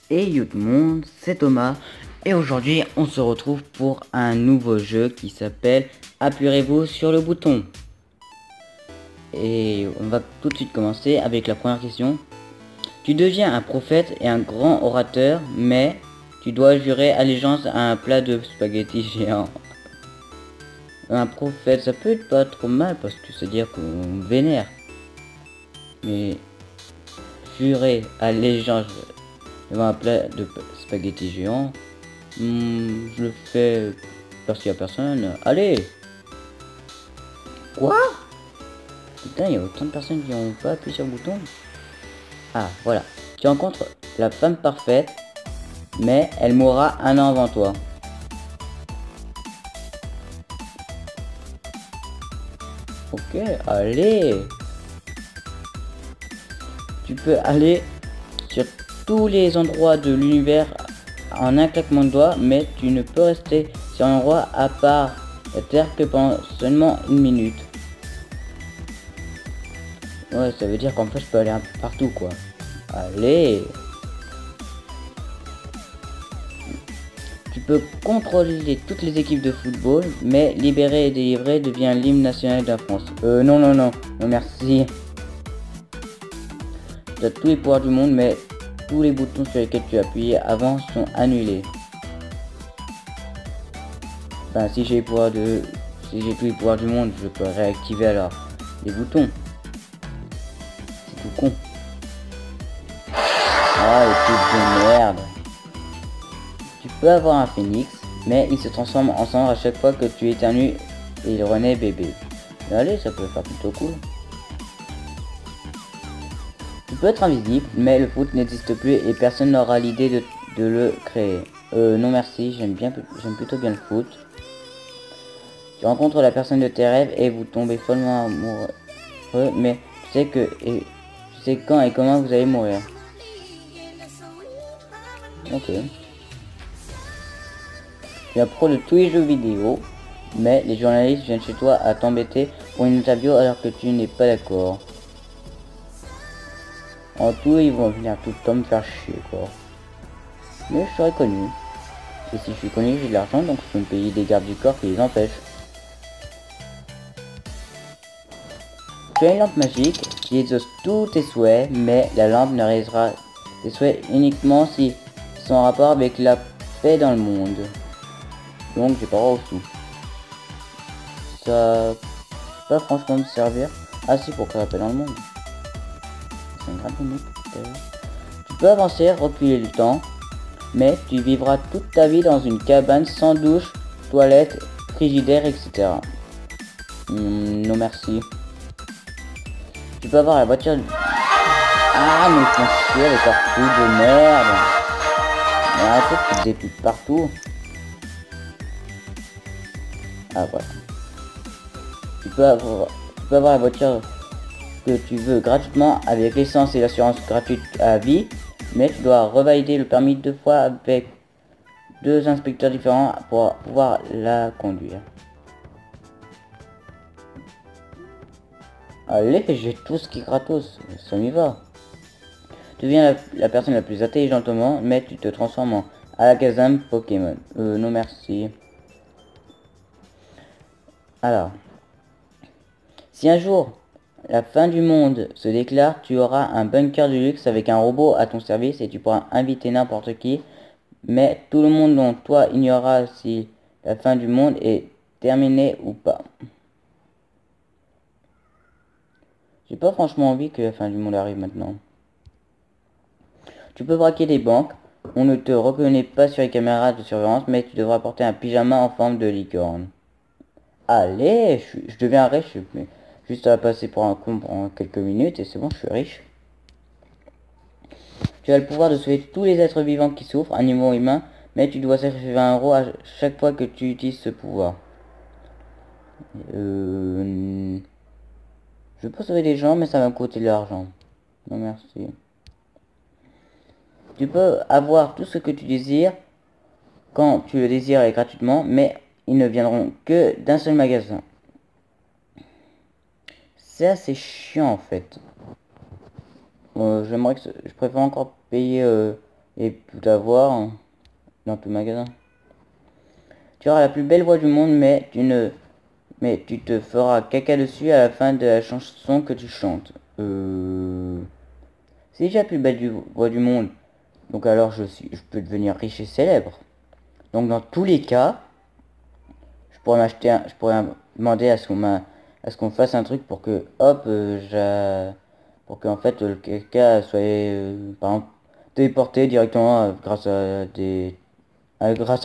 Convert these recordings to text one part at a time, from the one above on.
Et yo tout le monde, c'est Thomas et aujourd'hui on se retrouve pour un nouveau jeu qui s'appelle Appuyez-vous sur le bouton. Et on va tout de suite commencer avec la première question. Tu deviens un prophète et un grand orateur, mais tu dois jurer allégeance à un plat de spaghettis géant. Un prophète, ça peut être pas trop mal parce que ça veut dire qu'on vénère. Mais jurer allégeance devant un plat de spaghettis géant, je le fais parce qu'il y a personne. Allez! Quoi? Putain, il y a autant de personnes qui ont pas appuyé sur le bouton. Ah, voilà. Tu rencontres la femme parfaite, mais elle mourra un an avant toi. Ok, allez! Tu peux aller sur tous les endroits de l'univers en un claquement de doigts, mais tu ne peux rester sur un endroit à part la Terre que pendant seulement une minute. Ouais, ça veut dire qu'en fait je peux aller un peu partout quoi. Allez! Tu peux contrôler toutes les équipes de football, mais libérer et délivrer devient l'hymne national de la France. Non, non, non, non merci. Tu as tous les pouvoirs du monde, mais tous les boutons sur lesquels tu as appuyé avant sont annulés. Enfin, si j'ai tous les pouvoirs du monde, je peux réactiver alors les boutons. C'est tout con. Ah, équipe de merde. Tu peux avoir un phénix, mais il se transforme en cendre à chaque fois que tu éternues et il renaît bébé. Mais allez, ça peut faire plutôt cool. Tu peux être invisible, mais le foot n'existe plus et personne n'aura l'idée de le créer. Non merci, j'aime plutôt bien le foot. Tu rencontres la personne de tes rêves et vous tombez follement amoureux, mais tu sais quand et comment vous allez mourir. Ok. Tu es un pro de tous les jeux vidéo, mais les journalistes viennent chez toi à t'embêter pour une interview alors que tu n'es pas d'accord. En tout, ils vont venir tout le temps me faire chier, quoi. Mais je serai connu. Et si je suis connu, j'ai de l'argent, donc je peux me payer des gardes du corps qui les empêchent. Tu as une lampe magique qui exauce tous tes souhaits, mais la lampe ne réalisera tes souhaits uniquement si ils sont en rapport avec la paix dans le monde. Donc j'ai pas droit au sous. Ça peut pas franchement me servir. Ah si, pour créer la paix dans le monde. C'est une grande limite. Tu peux avancer, reculer le temps, mais tu vivras toute ta vie dans une cabane sans douche, toilette, frigidaire, etc. Non merci. Tu peux avoir la voiture... Ah, mais ils font chier avec leur trou de merde. Mais arrêtez de des pubs partout. Ah, voilà. Tu peux avoir la voiture que tu veux gratuitement avec l'essence et l'assurance gratuite à vie, mais tu dois revalider le permis 2 fois avec 2 inspecteurs différents pour pouvoir la conduire. Allez, j'ai tout ce qui est gratos, ça m'y va. Tu deviens la personne la plus intelligente au monde, mais tu te transformes en Alakazam Pokémon. Non merci. Alors, si un jour la fin du monde se déclare, tu auras un bunker de luxe avec un robot à ton service et tu pourras inviter n'importe qui, mais tout le monde dont toi ignorera si la fin du monde est terminée ou pas. J'ai pas franchement envie que la fin du monde arrive maintenant. Tu peux braquer des banques, on ne te reconnaît pas sur les caméras de surveillance, mais tu devras porter un pyjama en forme de licorne. Allez, je deviens riche, mais juste à passer pour un con pendant quelques minutes et c'est bon, je suis riche. Tu as le pouvoir de sauver tous les êtres vivants qui souffrent, animaux, humains, mais tu dois sacrifier 20 € à chaque fois que tu utilises ce pouvoir. Je peux sauver des gens, mais ça va me coûter de l'argent. Non merci. Tu peux avoir tout ce que tu désires quand tu le désires et gratuitement, mais ils ne viendront que d'un seul magasin. C'est assez chiant en fait. Je préfère encore payer et tout avoir dans tout magasin. Tu auras la plus belle voix du monde, mais tu te feras caca dessus à la fin de la chanson que tu chantes. Si j'ai la plus belle voix du monde, donc alors je peux devenir riche et célèbre. Donc dans tous les cas, je pourrais demander à ce qu'on fasse un truc pour que, hop, pour que en fait le caca soit, par exemple, téléporté directement grâce à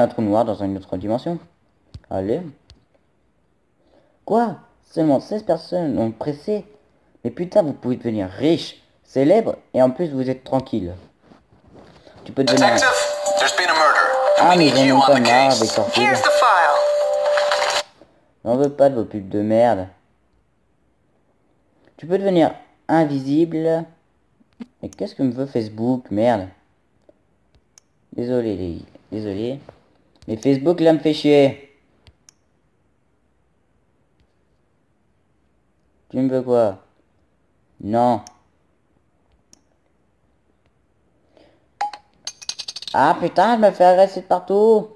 un trou noir dans une autre dimension. Allez. Quoi? Seulement 16 personnes ont pressé. Mais putain, vous pouvez devenir riche, célèbre, et en plus vous êtes tranquille. Tu peux devenir... Ah, mais j'en ai pas marre avec leur pub. J'en veux pas de vos pubs de merde. Tu peux devenir invisible. Mais qu'est-ce que me veut Facebook? Merde. Désolé, désolé. Mais Facebook, là, me fait chier. Tu me veux quoi? Non. Ah putain, je me fais agresser de partout.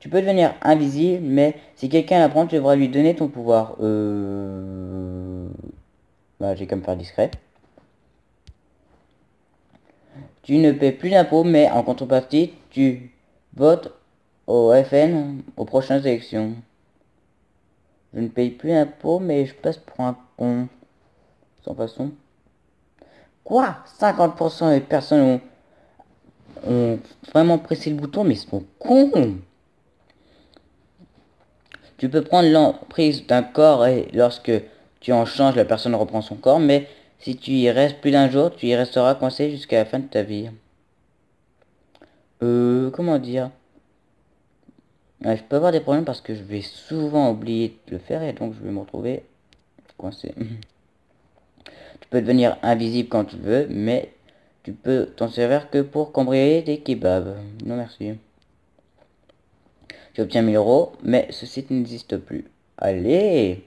Tu peux devenir invisible, mais si quelqu'un l'apprend, tu devras lui donner ton pouvoir. Bah, j'ai qu'à me faire discret. Tu ne paies plus d'impôts, mais en contrepartie, tu votes au FN aux prochaines élections. Je ne paye plus d'impôts, mais je passe pour un con. Sans façon. Quoi? 50% des personnes ont vraiment pressé le bouton, mais ils sont cons. Tu peux prendre l'emprise d'un corps et lorsque tu en changes, la personne reprend son corps, mais si tu y restes plus d'un jour, tu y resteras coincé jusqu'à la fin de ta vie. Comment dire? Je peux avoir des problèmes parce que je vais souvent oublier de le faire et donc je vais me retrouver coincé. Tu peux devenir invisible quand tu veux, mais tu peux t'en servir que pour cambrioler des kebabs. Non merci. Tu obtiens 1000 euros, mais ce site n'existe plus. Allez!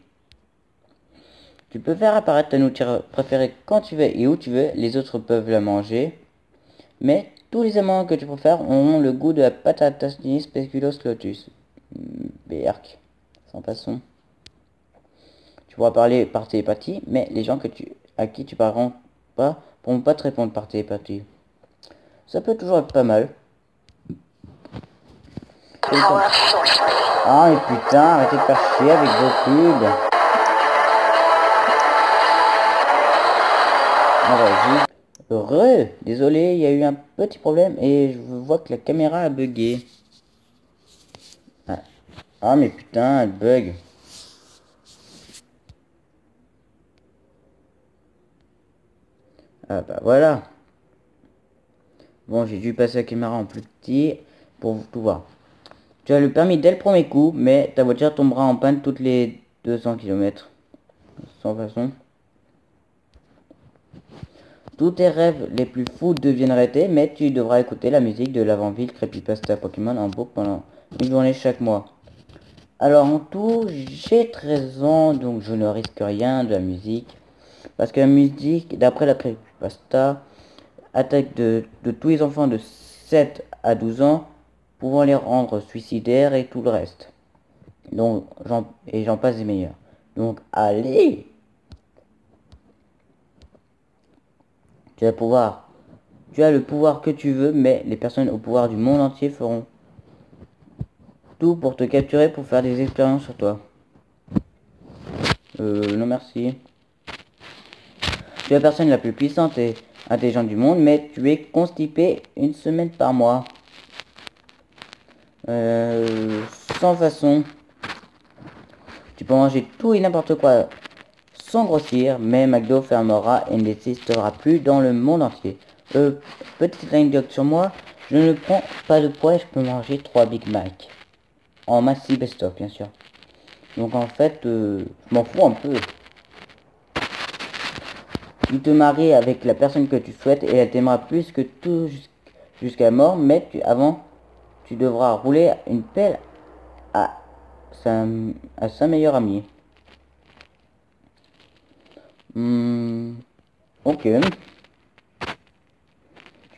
Tu peux faire apparaître ta nourriture préférée quand tu veux et où tu veux, les autres peuvent la manger. Mais tous les aliments que tu préfères auront le goût de la patate assassini speculoos lotus. Berk, sans façon. Tu pourras parler par télépathie, mais les gens à qui tu parleras pas pourront pas te répondre par télépathie. Ça peut toujours être pas mal. Ah mais putain, arrêtez de faire chier avec vos pubs. Ah vas-y. Heureux. Désolé, il y a eu un petit problème et je vois que la caméra a bugué. Ah mais putain, elle bug. Ah bah voilà. Bon, j'ai dû passer la caméra en plus petit pour tout voir. Tu as le permis dès le premier coup, mais ta voiture tombera en panne toutes les 200 km. Sans façon. Tous tes rêves les plus fous deviennent réalité, mais tu devras écouter la musique de l'avant-ville Creepypasta Pokémon en boucle pendant une journée chaque mois. Alors en tout, j'ai 13 ans, donc je ne risque rien de la musique. Parce que la musique, d'après la Creepypasta, attaque de tous les enfants de 7 à 12 ans, pouvant les rendre suicidaires et tout le reste. Donc, j'en passe des meilleurs. Donc, allez! Tu as le pouvoir. Tu as le pouvoir que tu veux, mais les personnes au pouvoir du monde entier feront tout pour te capturer pour faire des expériences sur toi. Non merci. Tu es la personne la plus puissante et intelligente du monde, mais tu es constipé une semaine par mois. Sans façon. Tu peux manger tout et n'importe quoi sans grossir, mais McDo fermera et n'existera plus dans le monde entier. Petite anecdote sur moi, je ne prends pas de poids et je peux manger 3 Big Mac. En massif best-of, bien sûr. Donc en fait, je m'en fous un peu. Tu te maries avec la personne que tu souhaites et elle t'aimera plus que tout jusqu'à la mort, mais avant, tu devras rouler une pelle à sa meilleure amie. Ok.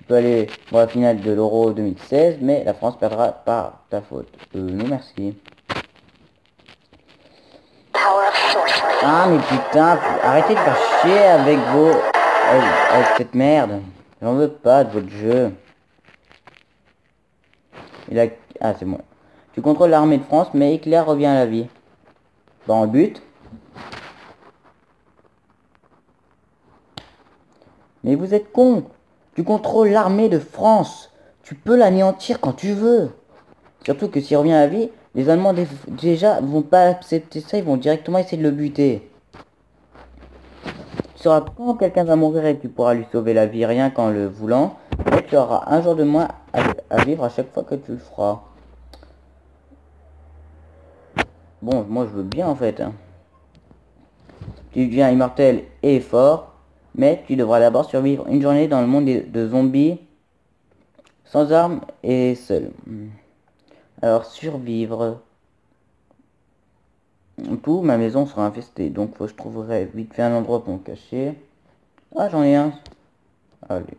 Tu peux aller voir la finale de l'Euro 2016, mais la France perdra par ta faute. Non merci. Ah mais putain, arrêtez de faire chier avec vos... avec cette merde. J'en veux pas de votre jeu. Ah c'est moi. Tu contrôles l'armée de France, mais Hitler revient à la vie. Dans le but. Mais vous êtes con. Tu contrôles l'armée de France. Tu peux l'anéantir quand tu veux. Surtout que s'il revient à la vie, les Allemands déjà vont pas accepter ça, ils vont directement essayer de le buter. Tu sauras quand quelqu'un va mourir et tu pourras lui sauver la vie rien qu'en le voulant, mais tu auras un jour de moins à vivre à chaque fois que tu le feras. Bon, moi je veux bien en fait. Hein. Tu deviens immortel et fort, mais tu devras d'abord survivre une journée dans le monde de zombies, sans armes et seul. Alors survivre. Tout, ma maison sera infestée, donc faut que je trouverai vite fait un endroit pour me cacher. Ah, j'en ai un. Allez.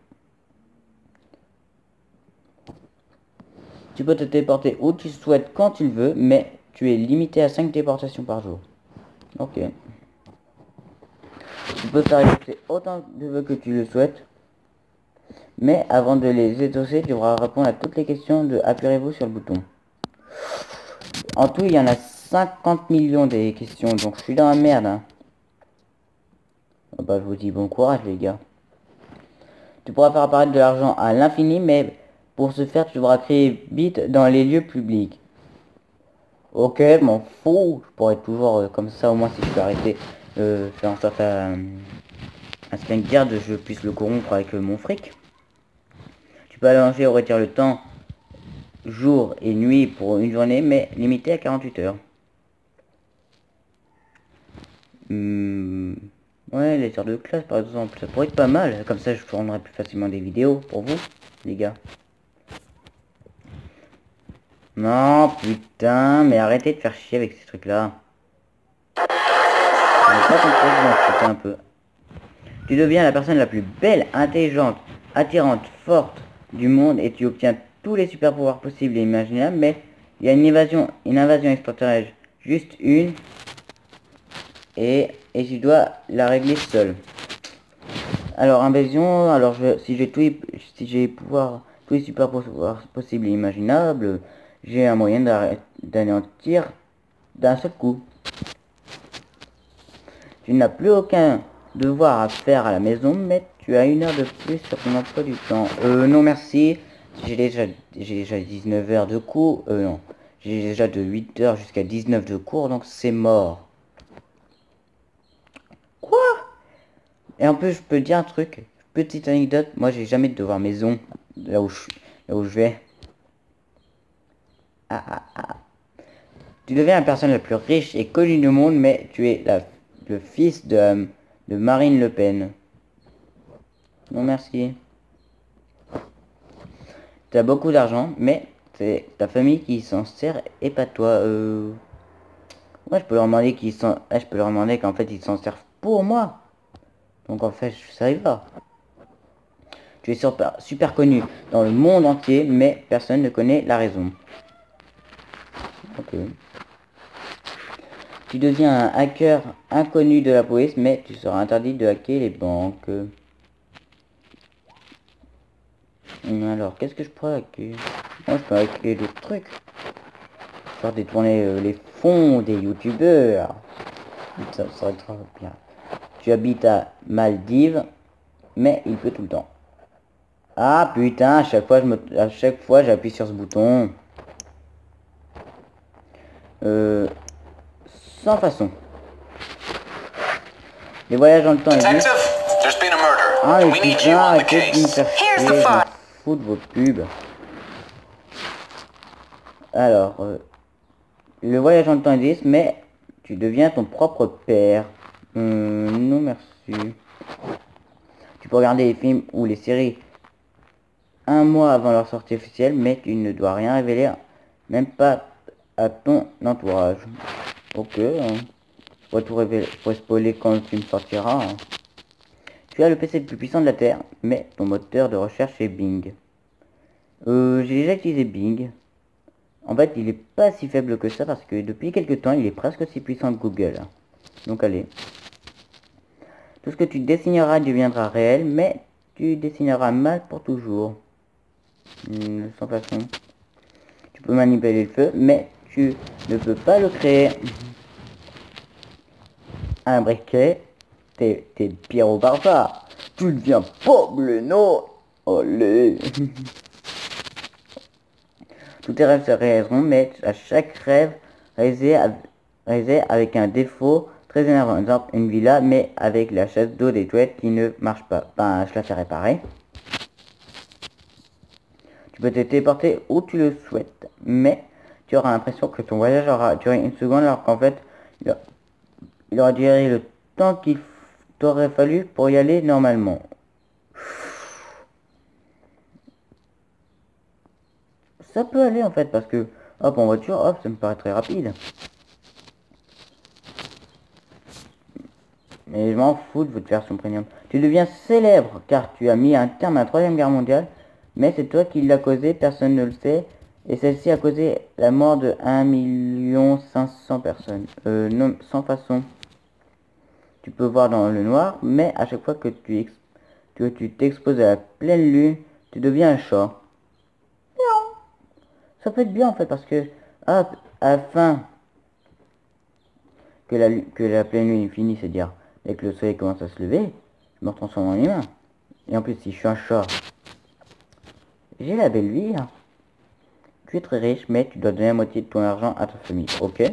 Tu peux te téléporter où tu souhaites quand tu le veux, mais tu es limité à 5 téléportations par jour. Ok. Tu peux faire exaucer autant de vœux que tu le souhaites. Mais avant de les exaucer, tu devras répondre à toutes les questions de apurez-vous sur le bouton. En tout, il y en a 50 millions des questions, donc je suis dans la merde. Hein. Bah, je vous dis bon courage, les gars. Tu pourras faire apparaître de l'argent à l'infini, mais pour ce faire, tu devras créer bits dans les lieux publics. Ok, m'en fous. Je pourrais toujours, comme ça, au moins, si je peux arrêter, faire en sorte à ce qu'un garde, je puisse le corrompre avec mon fric. Tu peux allonger ou retirer le temps, jour et nuit pour une journée, mais limité à 48 heures. Ouais, les heures de classe par exemple, ça pourrait être pas mal. Comme ça, je tournerai plus facilement des vidéos pour vous, les gars. Non, putain, mais arrêtez de faire chier avec ces trucs-là. Un peu. Tu deviens la personne la plus belle, intelligente, attirante, forte du monde et tu obtiens tous les super pouvoirs possibles et imaginables, mais il y a une invasion extraterrestre, juste une, et tu dois la régler seul. Alors invasion, alors si j'ai tous les super pouvoirs possibles et imaginables, j'ai un moyen d'anéantir d'un seul coup. Tu n'as plus aucun devoir à faire à la maison, mais tu as une heure de plus sur ton emploi du temps. Non merci, j'ai déjà 19 heures de cours, non, j'ai déjà de 8 heures jusqu'à 19 de cours, donc c'est mort. Quoi? Et en plus, je peux dire un truc, petite anecdote, moi j'ai jamais de devoir maison, là où je vais. Tu deviens la personne la plus riche et connue du monde, mais tu es le fils de Marine Le Pen. Non merci. Tu as beaucoup d'argent, mais c'est ta famille qui s'en sert et pas toi. Ouais, je peux leur demander qu'en fait ils s'en servent pour moi. Donc en fait, ça y va. Tu es super connu dans le monde entier, mais personne ne connaît la raison. Ok. Tu deviens un hacker inconnu de la police, mais tu seras interdit de hacker les banques. Alors, qu'est-ce que je pourrais hacker? Moi, je peux hacker d'autres trucs. Faire détourner les fonds des youtubeurs. Ça serait très bien. Tu habites à Maldives, mais il pleut tout le temps. Ah putain, à chaque fois j'appuie sur ce bouton. Sans façon. Les voyages dans le temps existent. Ah les putains, arrêtez de me faire chier, je m'en fous de vos pubs. Alors, le voyage dans le temps existe, mais tu deviens ton propre père. Non merci. Tu peux regarder les films ou les séries un mois avant leur sortie officielle, mais tu ne dois rien révéler, même pas à ton entourage. Ok, hein. Faut tout révéler, faut spoiler quand le film sortira. Hein. Tu as le PC le plus puissant de la Terre, mais ton moteur de recherche est Bing. J'ai déjà utilisé Bing. En fait, il est pas si faible que ça parce que depuis quelques temps, il est presque aussi puissant que Google. Donc allez. Tout ce que tu dessineras deviendra réel, mais tu dessineras mal pour toujours. Sans façon. Tu peux manipuler le feu, mais tu ne peux pas le créer. Un briquet, t'es Pierrot barbare. Tu deviens Pobleno. Allez. Tous tes rêves se réaliseront, mais à chaque rêve réalisé avec un défaut très énervant. Par exemple, une villa, mais avec la chasse d'eau des toilettes qui ne marche pas. Ben, je la fais réparer. Tu peux te téléporter où tu le souhaites, mais tu auras l'impression que ton voyage aura duré une seconde, alors qu'en fait, il aura duré le temps qu'il t'aurait fallu pour y aller normalement. Ça peut aller en fait, parce que, hop, en voiture, hop, ça me paraît très rapide. Mais je m'en fous de votre version premium. Tu deviens célèbre, car tu as mis un terme à la 3e guerre mondiale, mais c'est toi qui l'as causé, personne ne le sait. Et celle-ci a causé la mort de 1 500 000 personnes. Non, sans façon. Tu peux voir dans le noir, mais à chaque fois que tu t'exposes à la pleine lune, tu deviens un chat. Ça peut être bien en fait, parce que hop, à la fin que la pleine lune est finie, c'est-à-dire dès que le soleil commence à se lever, je me transforme en humain. Et en plus, si je suis un chat, j'ai la belle vie. Hein. Tu es très riche, mais tu dois donner la moitié de ton argent à ta famille, ok?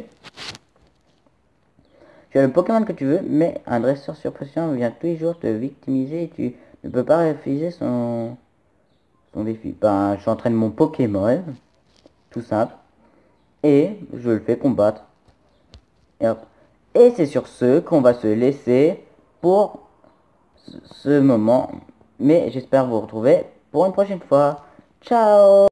Tu as le Pokémon que tu veux, mais un dresseur surpuissant vient tous les jours te victimiser et tu ne peux pas refuser son défi. Ben, j'entraîne mon Pokémon, tout simple, et je le fais combattre. Et hop. Et c'est sur ce qu'on va se laisser pour ce moment. Mais j'espère vous retrouver pour une prochaine fois. Ciao!